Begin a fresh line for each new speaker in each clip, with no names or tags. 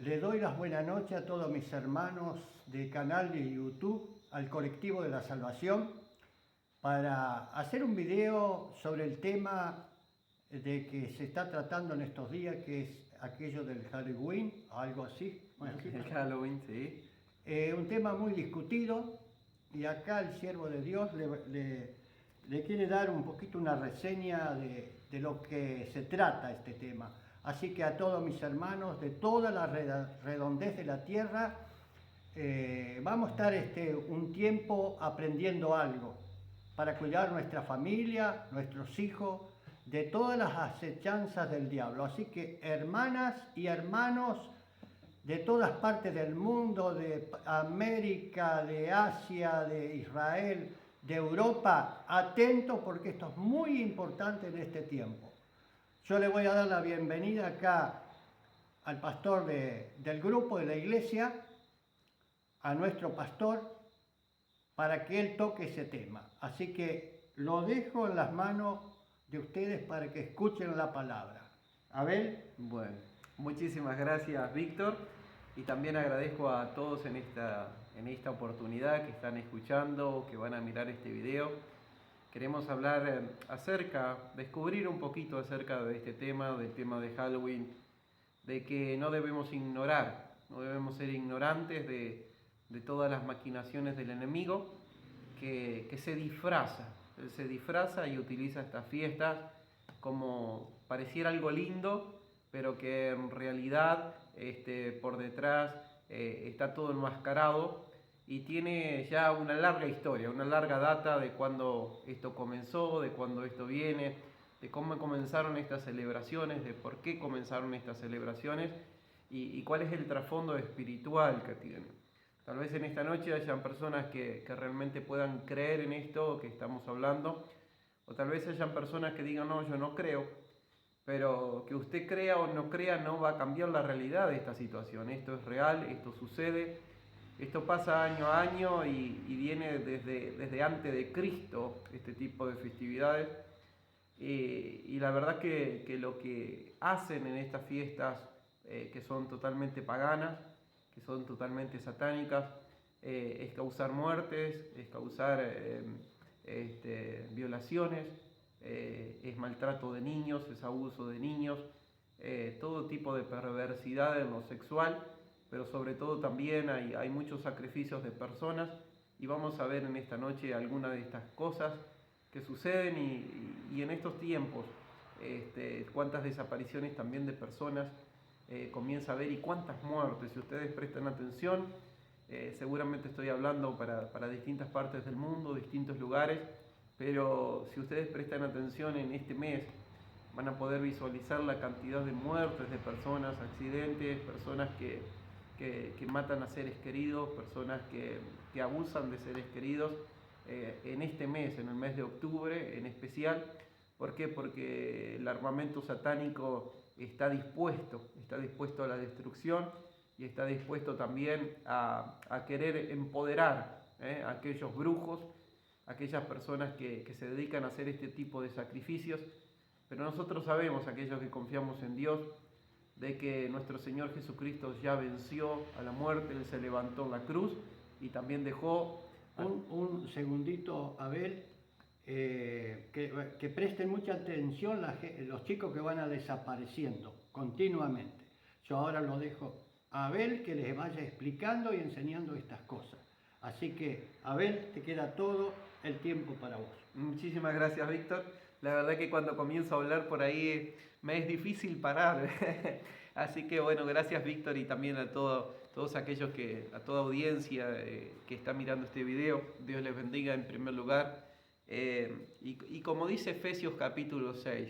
Le doy las buenas noches a todos mis hermanos del canal de YouTube, al colectivo de la salvación, para hacer un video sobre el tema de que se está tratando en estos días, que es aquello del Halloween, algo así. Bueno, ¿sí?
El Halloween, sí.
Un tema muy discutido, y acá el siervo de Dios le quiere dar un poquito una reseña de lo que se trata este tema. Así que a todos mis hermanos de toda la redondez de la tierra, vamos a estar un tiempo aprendiendo algo para cuidar nuestra familia, nuestros hijos, de todas las acechanzas del diablo. Así que hermanas y hermanos de todas partes del mundo, de América, de Asia, de Israel, de Europa, atentos porque esto es muy importante en este tiempo. Yo le voy a dar la bienvenida acá al pastor del grupo de la iglesia, a nuestro pastor, para que él toque ese tema. Así que lo dejo en las manos de ustedes para que escuchen la palabra. Abel.
Bueno, muchísimas gracias, Víctor. Y también agradezco a todos en esta oportunidad que están escuchando, que van a mirar este video. Queremos hablar descubrir un poquito acerca de este tema, del tema de Halloween, de que no debemos ignorar, no debemos ser ignorantes de todas las maquinaciones del enemigo que se disfraza. Él se disfraza y utiliza estas fiestas como pareciera algo lindo, pero que en realidad por detrás está todo enmascarado y tiene ya una larga historia, una larga data de cuando esto comenzó, de cuando esto viene, de cómo comenzaron estas celebraciones, de por qué comenzaron estas celebraciones y cuál es el trasfondo espiritual que tienen. Tal vez en esta noche hayan personas que realmente puedan creer en esto que estamos hablando, o tal vez hayan personas que digan, no, yo no creo, pero que usted crea o no crea no va a cambiar la realidad de esta situación. Esto es real, esto sucede, esto pasa año a año y viene desde antes de Cristo, este tipo de festividades. Y la verdad que lo que hacen en estas fiestas, que son totalmente paganas, que son totalmente satánicas, es causar muertes, es causar violaciones, es maltrato de niños, es abuso de niños, todo tipo de perversidad en lo sexual, pero sobre todo también hay muchos sacrificios de personas y vamos a ver en esta noche algunas de estas cosas que suceden y en estos tiempos cuántas desapariciones también de personas comienza a ver y cuántas muertes. Si ustedes prestan atención, seguramente estoy hablando para distintas partes del mundo, distintos lugares, pero si ustedes prestan atención en este mes, van a poder visualizar la cantidad de muertes de personas, accidentes, personas que matan a seres queridos, personas que abusan de seres queridos en este mes, en el mes de octubre en especial. ¿Por qué? Porque el armamento satánico está dispuesto a la destrucción y está dispuesto también a querer empoderar a aquellos brujos, aquellas personas que se dedican a hacer este tipo de sacrificios. Pero nosotros sabemos, aquellos que confiamos en Dios, de que nuestro Señor Jesucristo ya venció a la muerte, Él se levantó en la cruz y también dejó...
Un segundito, Abel, que presten mucha atención los chicos que van a desapareciendo continuamente. Yo ahora lo dejo a Abel que les vaya explicando y enseñando estas cosas. Así que, Abel, te queda todo el tiempo para vos.
Muchísimas gracias, Víctor. La verdad que cuando comienzo a hablar por ahí me es difícil parar. Así que bueno, gracias, Víctor, y también a todos aquellos a toda audiencia que está mirando este video. Dios les bendiga en primer lugar. Y como dice Efesios capítulo 6,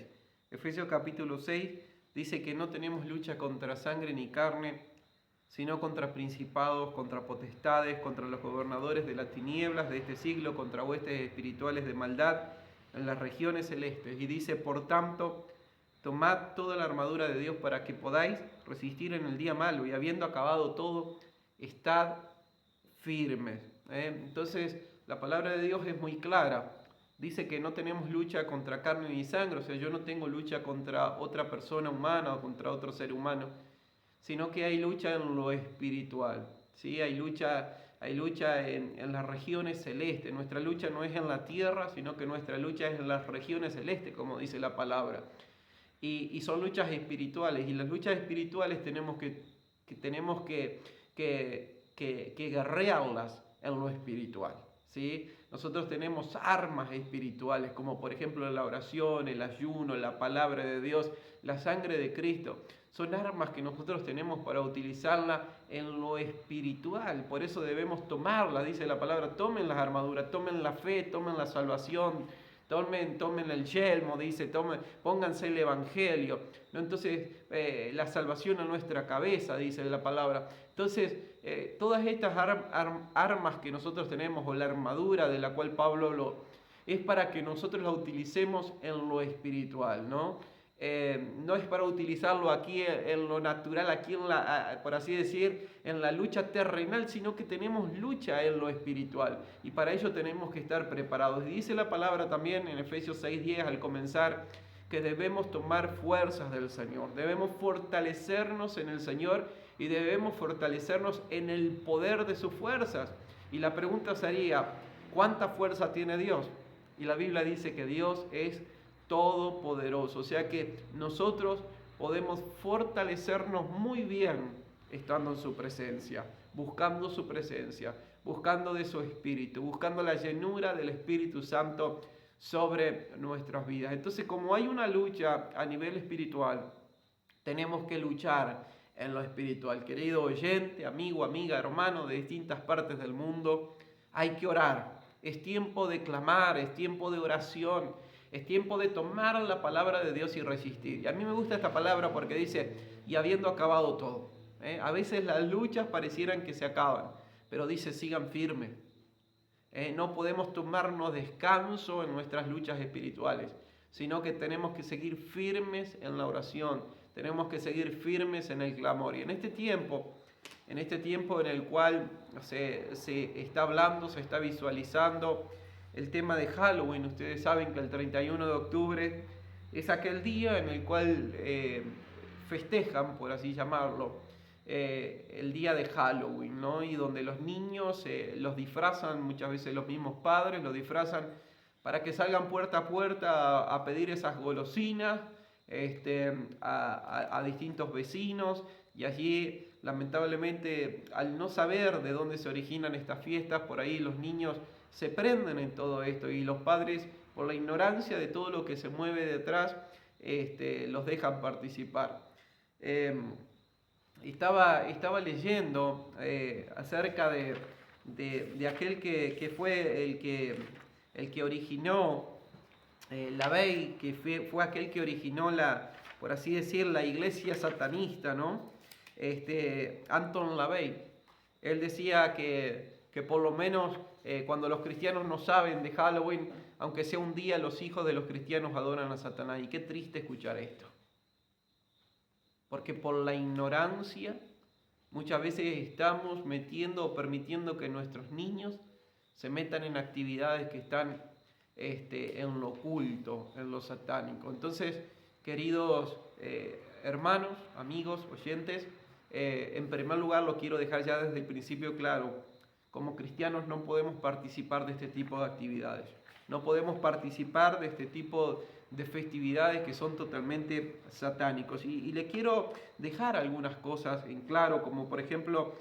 Efesios capítulo 6 dice que no tenemos lucha contra sangre ni carne, sino contra principados, contra potestades, contra los gobernadores de las tinieblas de este siglo, contra huestes espirituales de maldad en las regiones celestes. Y dice, por tanto, tomad toda la armadura de Dios para que podáis resistir en el día malo, y habiendo acabado todo, estad firmes. Entonces, la palabra de Dios es muy clara. Dice que no tenemos lucha contra carne ni sangre, o sea, yo no tengo lucha contra otra persona humana o contra otro ser humano, sino que hay lucha en lo espiritual, ¿sí? Hay lucha en las regiones celestes. Nuestra lucha no es en la tierra, sino que nuestra lucha es en las regiones celestes, como dice la palabra. Y son luchas espirituales, y las luchas espirituales tenemos que guerrearlas en lo espiritual, ¿sí? Nosotros tenemos armas espirituales, como por ejemplo la oración, el ayuno, la palabra de Dios, la sangre de Cristo. Son armas que nosotros tenemos para utilizarla en lo espiritual. Por eso debemos tomarlas, dice la palabra, tomen las armaduras, tomen la fe, tomen la salvación, tomen el yelmo, dice, pónganse el evangelio, ¿no? Entonces, la salvación a nuestra cabeza, dice la palabra. Entonces, todas estas armas que nosotros tenemos, o la armadura de la cual Pablo habló, es para que nosotros la utilicemos en lo espiritual, ¿no? No es para utilizarlo aquí en lo natural, aquí por así decir, en la lucha terrenal, sino que tenemos lucha en lo espiritual, y para ello tenemos que estar preparados. Y dice la palabra también en Efesios 6:10 al comenzar, que debemos tomar fuerzas del Señor, debemos fortalecernos en el Señor y debemos fortalecernos en el poder de sus fuerzas. Y la pregunta sería, ¿cuánta fuerza tiene Dios? Y la Biblia dice que Dios es todopoderoso, o sea que nosotros podemos fortalecernos muy bien estando en su presencia, buscando su presencia, buscando de su Espíritu, buscando la llenura del Espíritu Santo sobre nuestras vidas. Entonces, como hay una lucha a nivel espiritual, tenemos que luchar en lo espiritual. Querido oyente, amigo, amiga, hermano de distintas partes del mundo, hay que orar. Es tiempo de clamar, es tiempo de oración, es tiempo de tomar la palabra de Dios y resistir. Y a mí me gusta esta palabra porque dice, y habiendo acabado todo. A veces las luchas parecieran que se acaban, pero dice, sigan firmes. No podemos tomarnos descanso en nuestras luchas espirituales, sino que tenemos que seguir firmes en la oración, tenemos que seguir firmes en el clamor. Y en este tiempo en el cual se está hablando, se está visualizando el tema de Halloween. Ustedes saben que el 31 de octubre es aquel día en el cual festejan, por así llamarlo, el día de Halloween, ¿no? Y donde los niños los disfrazan, muchas veces los mismos padres los disfrazan para que salgan puerta a puerta a pedir esas golosinas a distintos vecinos, y allí lamentablemente, al no saber de dónde se originan estas fiestas, por ahí los niños se prenden en todo esto, y los padres, por la ignorancia de todo lo que se mueve detrás, los dejan participar. Estaba leyendo acerca de aquel que fue el que originó LaVey, que fue aquel que originó por así decir, la iglesia satanista, ¿no? Anton LaVey. Él decía que por lo menos cuando los cristianos no saben de Halloween, aunque sea un día, los hijos de los cristianos adoran a Satanás. Y qué triste escuchar esto. Porque por la ignorancia muchas veces estamos metiendo o permitiendo que nuestros niños se metan en actividades que están en lo oculto, en lo satánico. Entonces, queridos hermanos, amigos, oyentes, en primer lugar lo quiero dejar ya desde el principio claro: como cristianos no podemos participar de este tipo de actividades, no podemos participar de este tipo de festividades que son totalmente satánicos. Y le quiero dejar algunas cosas en claro, como por ejemplo,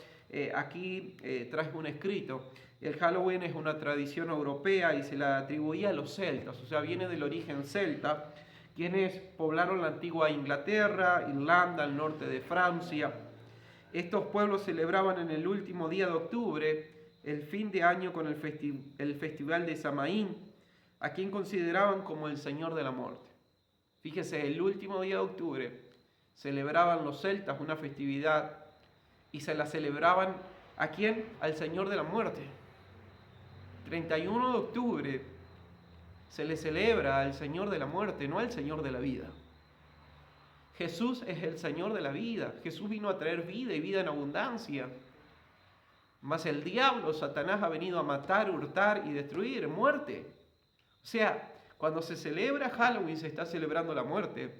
aquí traje un escrito. El Halloween es una tradición europea y se la atribuía a los celtas, o sea, viene del origen celta, quienes poblaron la antigua Inglaterra, Irlanda, el norte de Francia. Estos pueblos celebraban en el último día de octubre el fin de año con el festival de Samaín, a quien consideraban como el Señor de la Muerte. Fíjese, el último día de octubre celebraban los celtas una festividad y se la celebraban ¿a quién? Al Señor de la Muerte. 31 de octubre se le celebra al Señor de la Muerte, no al Señor de la vida. Jesús es el Señor de la vida. Jesús vino a traer vida y vida en abundancia. Mas el diablo, Satanás, ha venido a matar, hurtar y destruir, muerte. O sea, cuando se celebra Halloween se está celebrando la muerte,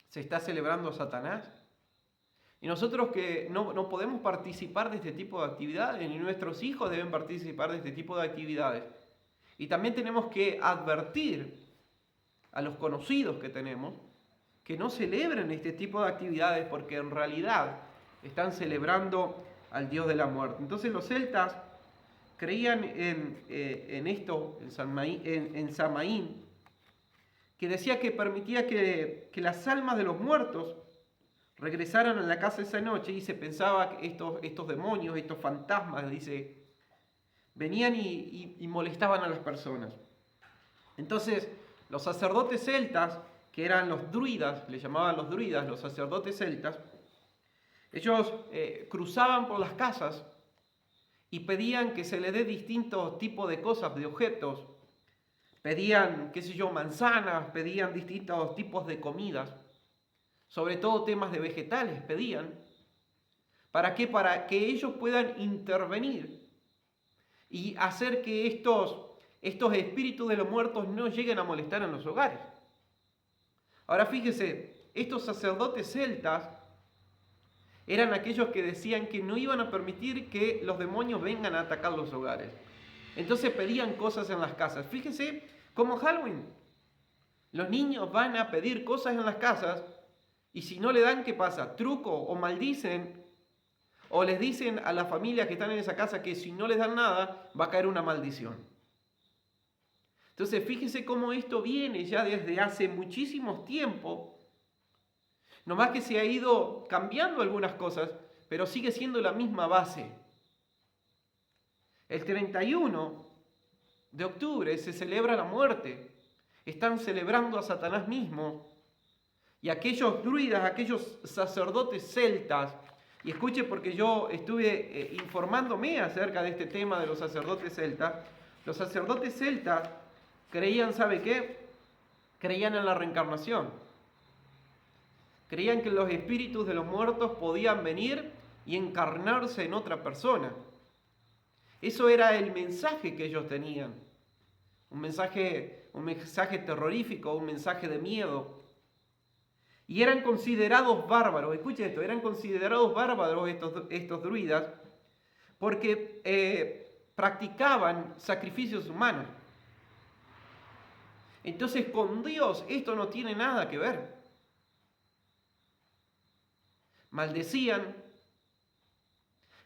se está celebrando a Satanás. Y nosotros que no podemos participar de este tipo de actividades, ni nuestros hijos deben participar de este tipo de actividades. Y también tenemos que advertir a los conocidos que tenemos que no celebren este tipo de actividades porque en realidad están celebrando al Dios de la muerte. Entonces los celtas creían en esto, en Samaín, que decía que permitía que las almas de los muertos regresaran a la casa esa noche, y se pensaba que estos demonios, estos fantasmas, dice, venían y molestaban a las personas. Entonces, los sacerdotes celtas, que eran los druidas, le llamaban los druidas, los sacerdotes celtas, ellos cruzaban por las casas y pedían que se le dé distintos tipos de cosas, de objetos. Pedían, qué sé yo, manzanas, pedían distintos tipos de comidas, sobre todo temas de vegetales pedían. ¿Para qué? Para que ellos puedan intervenir y hacer que estos espíritus de los muertos no lleguen a molestar en los hogares. Ahora fíjese, estos sacerdotes celtas eran aquellos que decían que no iban a permitir que los demonios vengan a atacar los hogares. Entonces pedían cosas en las casas. Fíjese, como Halloween, los niños van a pedir cosas en las casas y si no le dan, ¿qué pasa? Truco o maldicen, o les dicen a las familias que están en esa casa que si no les dan nada, va a caer una maldición. Entonces, fíjese cómo esto viene ya desde hace muchísimos tiempos. Nomás que se ha ido cambiando algunas cosas, pero sigue siendo la misma base. El 31 de octubre se celebra la muerte. Están celebrando a Satanás mismo. Y aquellos druidas, aquellos sacerdotes celtas, y escuche porque yo estuve informándome acerca de este tema de los sacerdotes celtas. Los sacerdotes celtas creían, ¿sabe qué? Creían en la reencarnación. Creían que los espíritus de los muertos podían venir y encarnarse en otra persona. Eso era el mensaje que ellos tenían. Un mensaje terrorífico, un mensaje de miedo. Y eran considerados bárbaros, escuche esto, eran considerados bárbaros estos druidas porque practicaban sacrificios humanos. Entonces con Dios esto no tiene nada que ver. Maldecían,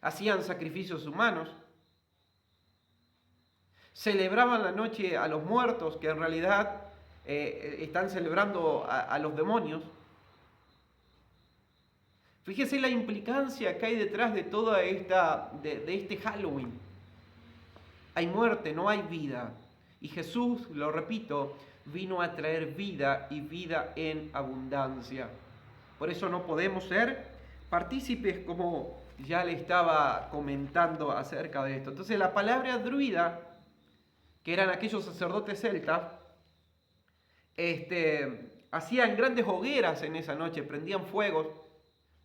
hacían sacrificios humanos, celebraban la noche a los muertos, que en realidad están celebrando a los demonios. Fíjese la implicancia que hay detrás de toda de este Halloween. Hay muerte, no hay vida. Y Jesús, lo repito, vino a traer vida y vida en abundancia. Por eso no podemos ser partícipes, como ya le estaba comentando acerca de esto. Entonces la palabra druida, que eran aquellos sacerdotes celtas, hacían grandes hogueras en esa noche, prendían fuegos,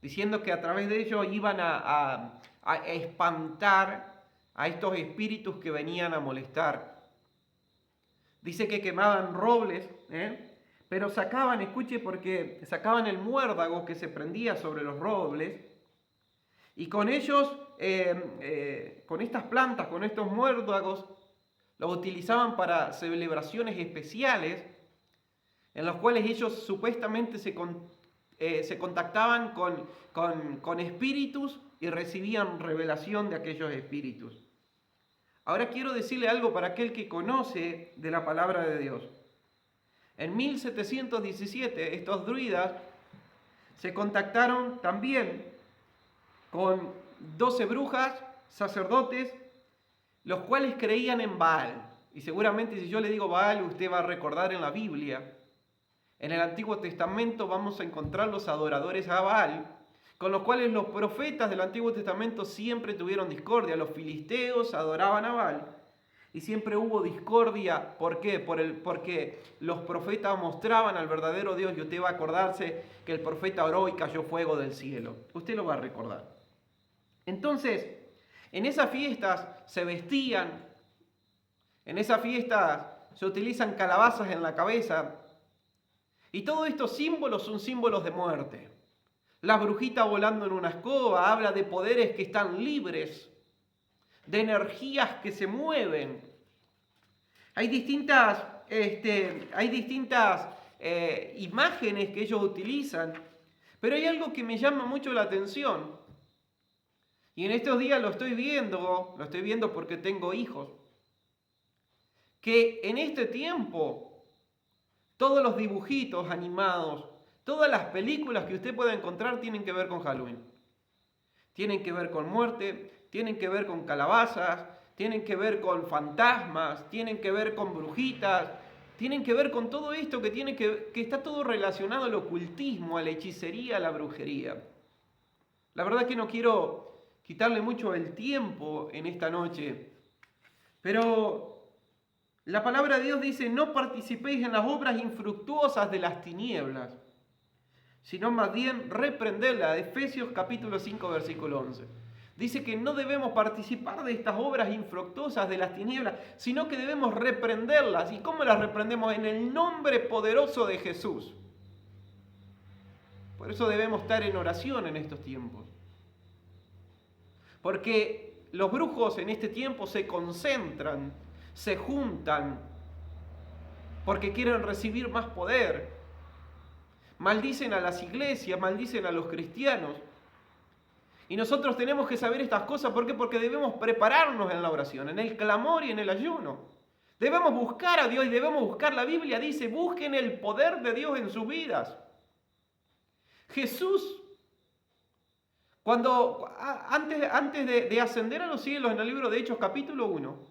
diciendo que a través de ellos iban a espantar a estos espíritus que venían a molestar. Dice que quemaban robles, pero sacaban, escuche, porque sacaban el muérdago que se prendía sobre los robles, y con ellos, con estas plantas, con estos muérdagos, los utilizaban para celebraciones especiales, en los cuales ellos supuestamente se contactaban con espíritus y recibían revelación de aquellos espíritus. Ahora quiero decirle algo para aquel que conoce de la palabra de Dios. En 1717 estos druidas se contactaron también con 12 brujas, sacerdotes, los cuales creían en Baal. Y seguramente si yo le digo Baal, usted va a recordar en la Biblia. En el Antiguo Testamento vamos a encontrar los adoradores a Baal, con los cuales los profetas del Antiguo Testamento siempre tuvieron discordia. Los filisteos adoraban a Baal y siempre hubo discordia. ¿Por qué? Porque los profetas mostraban al verdadero Dios, y usted va a acordarse que el profeta oró y cayó fuego del cielo. Usted lo va a recordar. Entonces, en esas fiestas se vestían, en esas fiestas se utilizan calabazas en la cabeza, y todos estos símbolos son símbolos de muerte. La brujita volando en una escoba habla de poderes que están libres, de energías que se mueven. Hay distintas imágenes que ellos utilizan, pero hay algo que me llama mucho la atención. Y en estos días lo estoy viendo porque tengo hijos. Que en este tiempo, todos los dibujitos animados, todas las películas que usted pueda encontrar tienen que ver con Halloween. Tienen que ver con muerte, tienen que ver con calabazas, tienen que ver con fantasmas, tienen que ver con brujitas, tienen que ver con todo esto que está todo relacionado al ocultismo, a la hechicería, a la brujería. La verdad que no quiero quitarle mucho el tiempo en esta noche, pero la palabra de Dios dice: no participéis en las obras infructuosas de las tinieblas, sino más bien reprenderla. Efesios capítulo 5, versículo 11. Dice que no debemos participar de estas obras infructuosas de las tinieblas, sino que debemos reprenderlas. ¿Y cómo las reprendemos? En el nombre poderoso de Jesús. Por eso debemos estar en oración en estos tiempos. Porque los brujos en este tiempo se concentran, se juntan, porque quieren recibir más poder. Maldicen a las iglesias, maldicen a los cristianos. Y nosotros tenemos que saber estas cosas. ¿Por qué? Porque debemos prepararnos en la oración, en el clamor y en el ayuno. Debemos buscar a Dios y debemos buscar. La Biblia dice: busquen el poder de Dios en sus vidas. Jesús, antes de ascender a los cielos, en el libro de Hechos capítulo 1,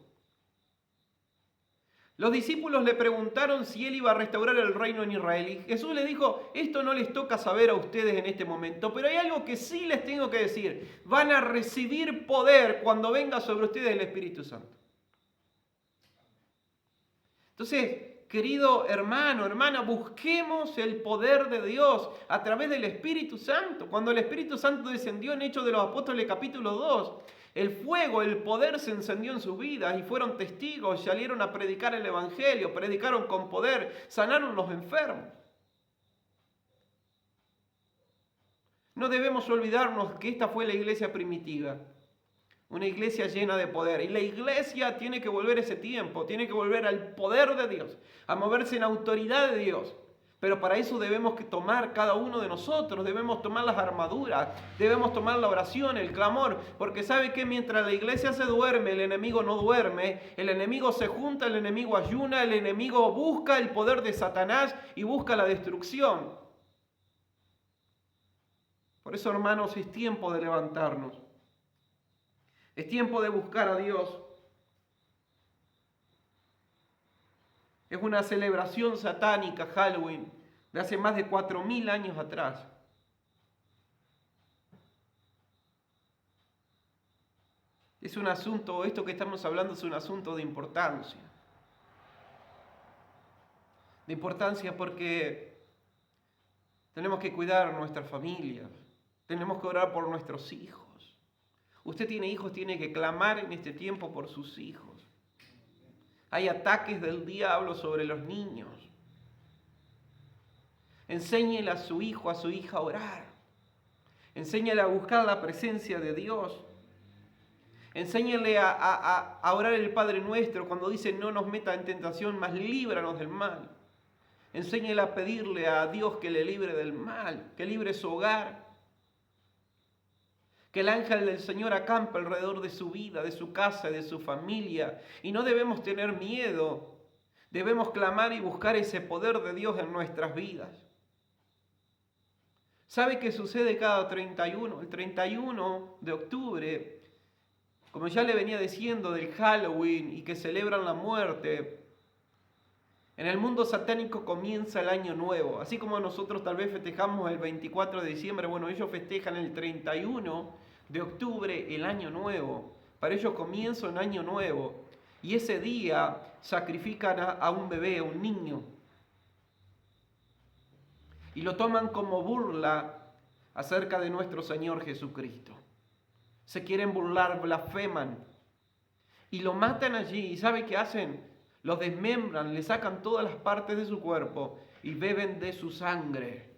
los discípulos le preguntaron si él iba a restaurar el reino en Israel. Y Jesús les dijo: esto no les toca saber a ustedes en este momento, pero hay algo que sí les tengo que decir. Van a recibir poder cuando venga sobre ustedes el Espíritu Santo. Entonces, querido hermano, hermana, busquemos el poder de Dios a través del Espíritu Santo. Cuando el Espíritu Santo descendió en Hechos de los Apóstoles capítulo 2, el fuego, el poder se encendió en sus vidas y fueron testigos, salieron a predicar el Evangelio, predicaron con poder, sanaron los enfermos. No debemos olvidarnos que esta fue la iglesia primitiva, una iglesia llena de poder. Y la iglesia tiene que volver ese tiempo, tiene que volver al poder de Dios, a moverse en autoridad de Dios. Pero para eso debemos que tomar cada uno de nosotros, debemos tomar las armaduras, debemos tomar la oración, el clamor, porque sabe que mientras la iglesia se duerme, el enemigo no duerme, el enemigo se junta, el enemigo ayuna, el enemigo busca el poder de Satanás y busca la destrucción. Por eso, hermanos, es tiempo de levantarnos, es tiempo de buscar a Dios. Es una celebración satánica, Halloween, de hace más de 4000 años atrás. Es un asunto, esto que estamos hablando es un asunto de importancia. De importancia porque tenemos que cuidar a nuestras familias, tenemos que orar por nuestros hijos. Usted tiene hijos, tiene que clamar en este tiempo por sus hijos. Hay ataques del diablo sobre los niños. Enséñele a su hijo, a su hija a orar. Enséñale a buscar la presencia de Dios. Enséñale a orar el Padre Nuestro cuando dice: no nos meta en tentación, mas líbranos del mal. Enséñale a pedirle a Dios que le libre del mal, que libre su hogar. Que el ángel del Señor acampe alrededor de su vida, de su casa, de su familia. Y no debemos tener miedo. Debemos clamar y buscar ese poder de Dios en nuestras vidas. ¿Sabe qué sucede cada 31? El 31 de octubre, como ya le venía diciendo del Halloween y que celebran la muerte, en el mundo satánico comienza el año nuevo. Así como nosotros tal vez festejamos el 24 de diciembre, bueno, ellos festejan el 31 de octubre el año nuevo. Para ellos comienza un año nuevo. Y ese día sacrifican a un bebé, a un niño. Y lo toman como burla acerca de nuestro Señor Jesucristo. Se quieren burlar, blasfeman. Y lo matan allí. ¿Y sabe qué hacen? Los desmembran, le sacan todas las partes de su cuerpo y beben de su sangre.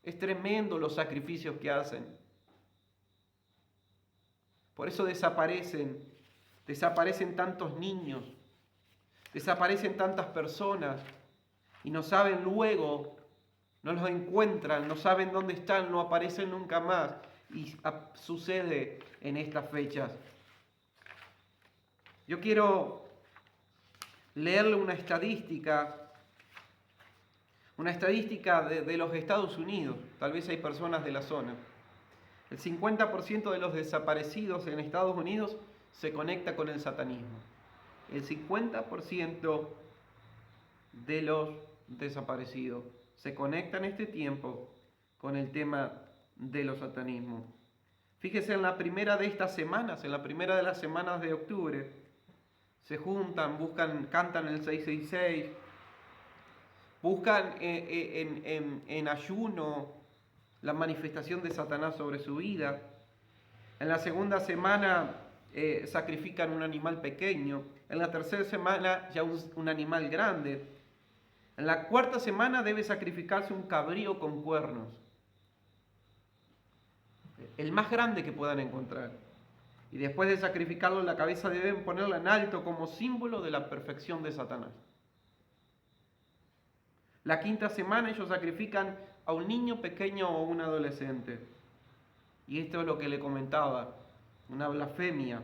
Es tremendo los sacrificios que hacen. Por eso desaparecen tantos niños, desaparecen tantas personas y no saben luego, no los encuentran, no saben dónde están, no aparecen nunca más. Y sucede en estas fechas. Yo quiero leerle una estadística de los Estados Unidos. Tal vez hay personas de la zona. El 50% de los desaparecidos en Estados Unidos se conecta con el satanismo. El 50% de los desaparecidos se conecta en este tiempo con el tema de los satanismos. Fíjese en la primera de estas semanas, en la primera de las semanas de octubre, se juntan, buscan, cantan el 666, buscan en ayuno la manifestación de Satanás sobre su vida. En la segunda semana sacrifican un animal pequeño. En la tercera semana ya un animal grande. En la cuarta semana debe sacrificarse un cabrío con cuernos. El más grande que puedan encontrar. Y después de sacrificarlo, la cabeza deben ponerla en alto como símbolo de la perfección de Satanás. La quinta semana ellos sacrifican a un niño pequeño o un adolescente. Y esto es lo que le comentaba, una blasfemia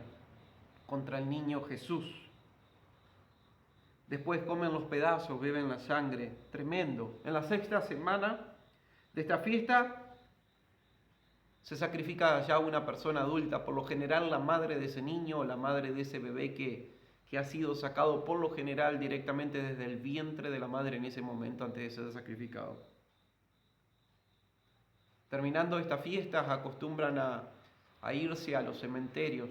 contra el niño Jesús. Después comen los pedazos, beben la sangre, tremendo. En la sexta semana de esta fiesta se sacrifica ya una persona adulta, por lo general la madre de ese niño o la madre de ese bebé que ha sido sacado por lo general directamente desde el vientre de la madre en ese momento antes de ser sacrificado. Terminando estas fiestas acostumbran a irse a los cementerios,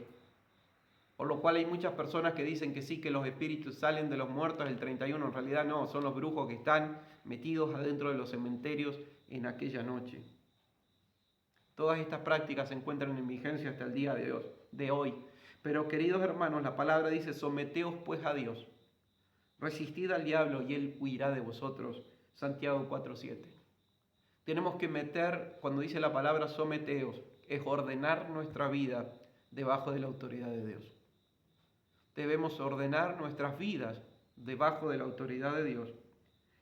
por lo cual hay muchas personas que dicen que sí, que los espíritus salen de los muertos el 31, en realidad no, son los brujos que están metidos adentro de los cementerios en aquella noche. Todas estas prácticas se encuentran en vigencia hasta el día de hoy. Pero queridos hermanos, la palabra dice, someteos pues a Dios, resistid al diablo y él huirá de vosotros. Santiago 4:7. Tenemos que meter, cuando dice la palabra someteos, es ordenar nuestra vida debajo de la autoridad de Dios. Debemos ordenar nuestras vidas debajo de la autoridad de Dios.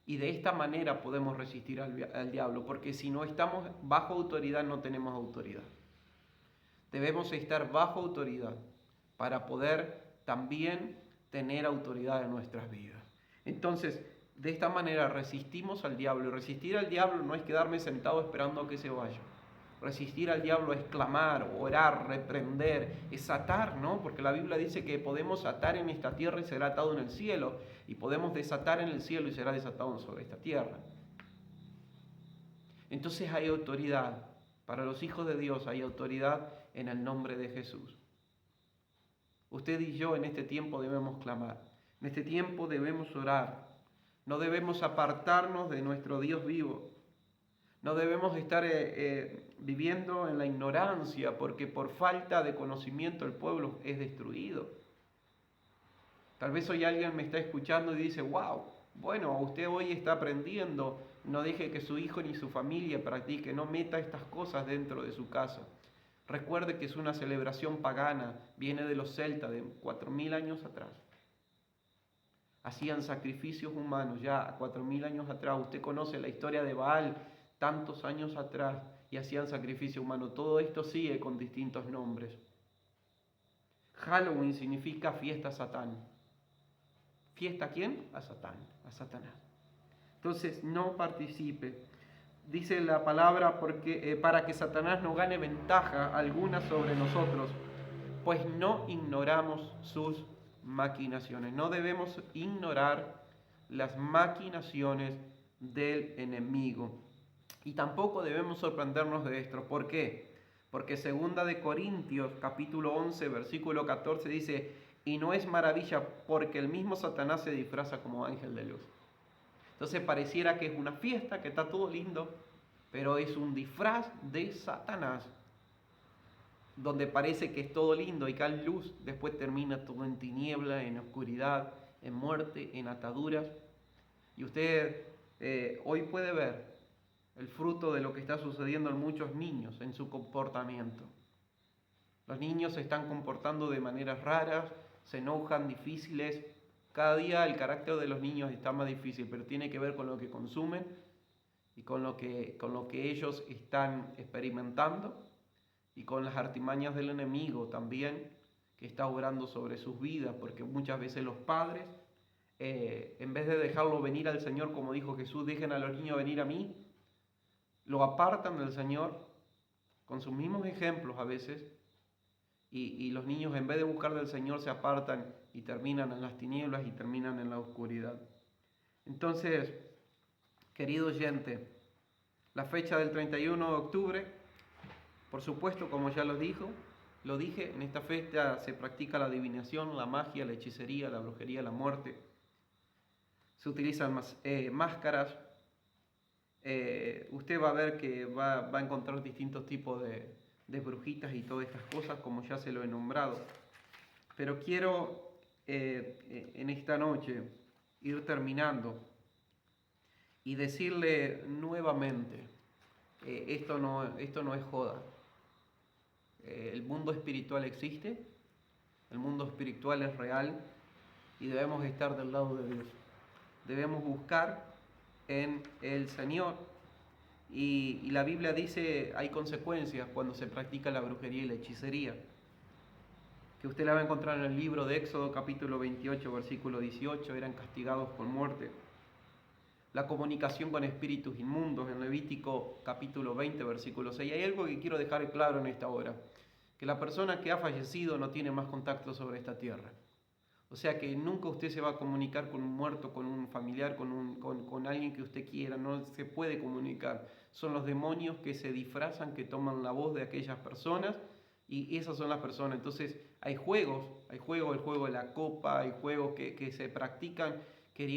Y de esta manera podemos resistir al diablo, porque si no estamos bajo autoridad, no tenemos autoridad. Debemos estar bajo autoridad para poder también tener autoridad en nuestras vidas. Entonces, de esta manera resistimos al diablo. Y resistir al diablo no es quedarme sentado esperando a que se vaya. Resistir al diablo es clamar, orar, reprender, es atar, ¿no? Porque la Biblia dice que podemos atar en esta tierra y será atado en el cielo, y podemos desatar en el cielo y será desatado sobre esta tierra. Entonces hay autoridad. Para los hijos de Dios hay autoridad en el nombre de Jesús. Usted y yo en este tiempo debemos clamar. En este tiempo debemos orar. No debemos apartarnos de nuestro Dios vivo. No debemos estar viviendo en la ignorancia, porque por falta de conocimiento el pueblo es destruido. Tal vez hoy alguien me está escuchando y dice, wow, bueno, usted hoy está aprendiendo, no deje que su hijo ni su familia practique, no meta estas cosas dentro de su casa. Recuerde que es una celebración pagana, viene de los celtas de 4000 años atrás. Hacían sacrificios humanos ya 4000 años atrás. Usted conoce la historia de Baal, tantos años atrás, y hacían sacrificio humano. Todo esto sigue con distintos nombres. Halloween significa fiesta a Satán. ¿Fiesta a quién? A Satán, a Satanás. Entonces no participe. Dice la palabra para que Satanás no gane ventaja alguna sobre nosotros, pues no ignoramos sus maquinaciones. No debemos ignorar las maquinaciones del enemigo. Y tampoco debemos sorprendernos de esto. ¿Por qué? Porque 2 Corintios capítulo 11 versículo 14 dice, y no es maravilla porque el mismo Satanás se disfraza como ángel de luz. Entonces pareciera que es una fiesta, que está todo lindo, pero es un disfraz de Satanás, donde parece que es todo lindo y que hay luz, después termina todo en tiniebla, en oscuridad, en muerte, en ataduras. Y usted hoy puede ver el fruto de lo que está sucediendo en muchos niños, en su comportamiento. Los niños se están comportando de maneras raras, se enojan, difíciles. Cada día el carácter de los niños está más difícil, pero tiene que ver con lo que consumen y con lo que ellos están experimentando y con las artimañas del enemigo también, que está obrando sobre sus vidas, porque muchas veces los padres, en vez de dejarlo venir al Señor, como dijo Jesús, dejen a los niños venir a mí, lo apartan del Señor con sus mismos ejemplos a veces, y los niños, en vez de buscar del Señor, se apartan y terminan en las tinieblas y terminan en la oscuridad. Entonces, querido oyente, la fecha del 31 de octubre, por supuesto, como ya lo dije, en esta fecha se practica la adivinación, la magia, la hechicería, la brujería, la muerte. Se utilizan máscaras. Usted va a ver que va a encontrar distintos tipos de brujitas y todas estas cosas, como ya se lo he nombrado. Pero quiero en esta noche ir terminando y decirle nuevamente, esto no es joda. El mundo espiritual existe, el mundo espiritual es real y debemos estar del lado de Dios. Debemos buscar en el Señor. Y la Biblia dice, hay consecuencias cuando se practica la brujería y la hechicería, que usted la va a encontrar en el libro de Éxodo capítulo 28, versículo 18, eran castigados con muerte. La comunicación con espíritus inmundos en Levítico capítulo 20, versículo 6. Hay algo que quiero dejar claro en esta hora, que la persona que ha fallecido no tiene más contacto sobre esta tierra. O sea que nunca usted se va a comunicar con un muerto, con un familiar, con alguien que usted quiera, no se puede comunicar. Son los demonios que se disfrazan, que toman la voz de aquellas personas, y esas son las personas. Entonces hay juegos, el juego de la copa, hay juegos que se practican queriendo